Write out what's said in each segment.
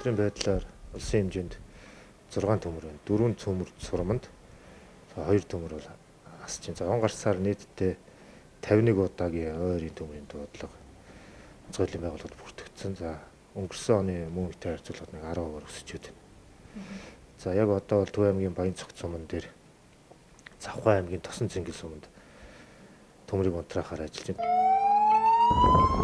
өнөөдрийн байдлаар улсын хэмжээнд 6 төмөр байна. 4 төмөр сурамд 2 төмөр бол асч байна. За он гарсаар нийтдээ 51 удаагийн ойрын төмөрийн дуудлага онцгой хөдөлгөөний байгууллагад бүртгэгдсэн. За өнгөрсөн оны мөн үетэй харьцуулахад нэг 10% өсөж байна. За яг одоо бол Төв аймгийн Баянцогт суман дээр Завхай аймгийн Тосон Цэнгэл суманд төмрийг унтраахаар ажиллаж байна.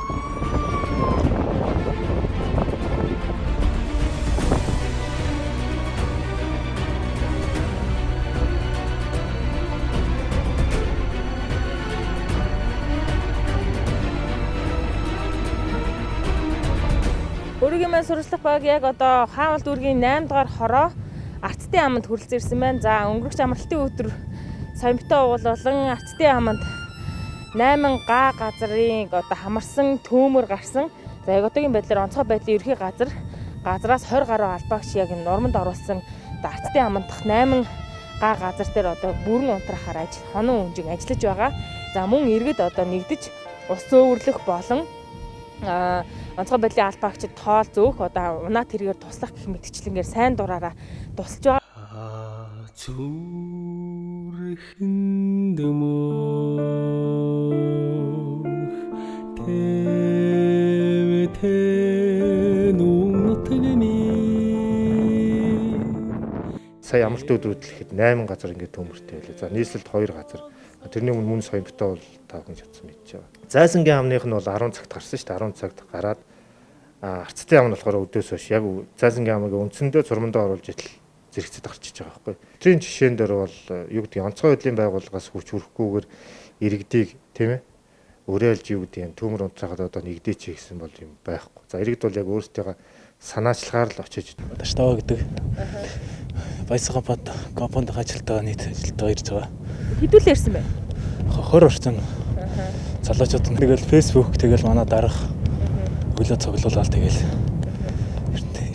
Өөрийн маань сурчлах баг яг одоо Хаавал дүүргийн 8 дугаар хороо Арцдын аманд хүрэлцэн ирсэн байна. За өнгөрөх амралтын өдөр Соёмтой уулуулан Арцдын аманд 8 га газрын одоо хамарсан төөмөр гарсан. За яг одоогийн байдлаар онцгой байдлын ерхий газраас 20 гаруй албаагч яг нормонд оруулсан Арцдын аманд дах 8 га газар дээр одоо бүрэн унтраахаар хонон өнжиг ажиллаж байгаа. За мөн иргэд одоо нэгдэж ус зөөвөрлөх болон онцгой байдлын албаагчид тоол зөөх одоо унаа тэргээр туслах гэх мэтчлэнгээр сайн дураараа тусалж байгаа. Сая амралтын өдрүүд л ихэд 8 газар ингээд төмөртэй байлаа. За нийслэлд 2 газар. Тэрний өмнө Соёмтой бол 5 хүн шатсан мэдж байгаа. Зайсангийн амных нь бол 10 цагт гарсан шүү дээ. 10 цагт гараад Арцдын ам нь болохоор өдөөс хойш яг Зайсангийн амыг үндсэндээ зурмандаа оруулж идэл зэрэгцэд гарчиж байгаа байхгүй. Тэрийн жишээн дээр бол юу гэдэг нь онцгой хөдөлгөөний байгууллагаас хүч хүрхгүйгээр иргэдийг тийм ээ өрөөлж юу гэдэг нь төмөр унтраахад одоо нэгдээч гэсэн бол юм байхгүй. За иргэд бол яг өөрсдөө санаачлагаар л очиж Таштава гэдэг Баясган бод компонид ажилтгаа нийт ажилтгаа ирж байгаа. Хэдүүлээ ирсэн бэ? 20 орчим залуучууд тэгэл Facebook тэгэл манай дарга өглөө цуглуулаад тэгэл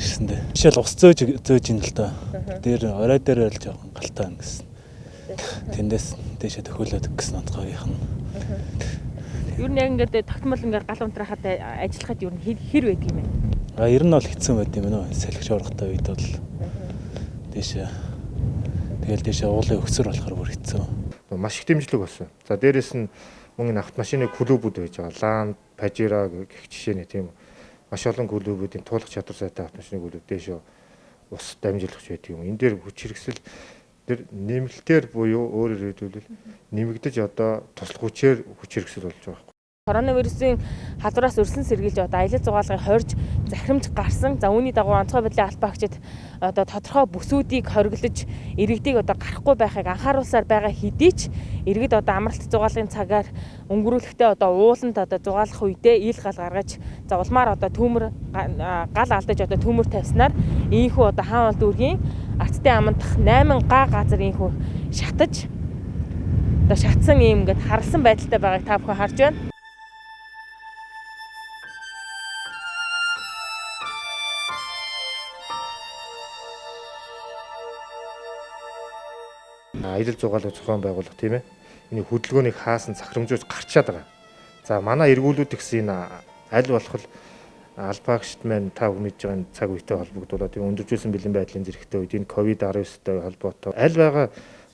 ирсэн дээ. Жишээл ус зөөж ин л доо. Дээр орой дээр л жоохон галтаа гэсэн. Тэндээс дэшээ төхөөлөд гэсэн онцгойгийнх нь. Юу нэг ингээд тогтмол ингээд гал унтраахад ажиллахад юу хэр байдаг юм бэ? Ер нь бол хэцүү байд юм нөө. Салхич ургатай үед бол дэшээ уулын өгсөр болохоор бүр хэцүү. Маш их дэмжлэг болсон. За дээрэс нь мөн автомашины клубүүд байж байгаа. Лан, Пажира гэх жишээний тийм маш олон клубүүдийн туулах чадвар сайтай автомашины клуб дээшөө ус дамжуулагч байдаг юм. Энэ дээр хүч хэрэгсэл тэр нэмэлтээр буюу өөрөөр хэлбэл нэмэгдэж одоо туслах хүчээр хүч хэрэгсэл болж байгаа. Коронавирусын халдвараас өрсөн сэргийлж одоо аялал жугаалгыг хорж захирамж гарсан. За үүний дагуу онцгой байдлын албаагчид одоо тодорхой бүсүүдийг хориглож иргэдийг одоо гарахгүй байхыг анхааруулсаар байгаа хэдий ч иргэд одоо амралт жугаалгын цагаар өнгөрүүлэхдээ одоо ууланд одоо жугаалах үедээ ил гал гаргаж за улмаар одоо төмөр гал алдаж одоо төмөр тавьснаар ийхүү одоо Хаавал дүүргийн Арцдын аманд дах 8 га газар ийхүү шатаж одоо шатсан юм ингээд харсан байдалтай байгааг та бүхэн харж байна. Аялал жугаалгын зохион байгуулалт тийм ээ. Энэ хөдөлгөөнийг хаасан захирамжуулж гарчаад байгаа. За манай эргүүлүүд гэсэн энэ аль болох албаагчд маань та мэдж байгаа цаг үетэй холбогдуулаад тийм өндөржүүлсэн бэлэн байдлын зэрэгтэй үед энэ ковид-19-тэй холбоотой аль байгаа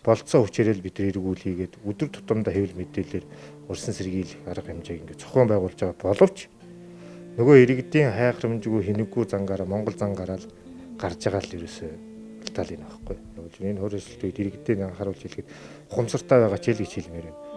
болцоо хүчээрэл бид эргүүлээгээд өдөр тутамдаа хэвлэл мэдээлэлээр урьдчилан сэргийлэх арга хэмжээг ингээд зохион байгуулж байгаа боловч нөгөө иргэдийн хайхрамжгүй хинэггүй зангаараа Монгол зангаараа л гарч байгаа л ерөөсөө тал энэ байхгүй. Энэ хөрөсөлт үед иргэдэд анхааруулж хэлэхэд хумсартай байгаа ч хэл гэж хэлмээр байна.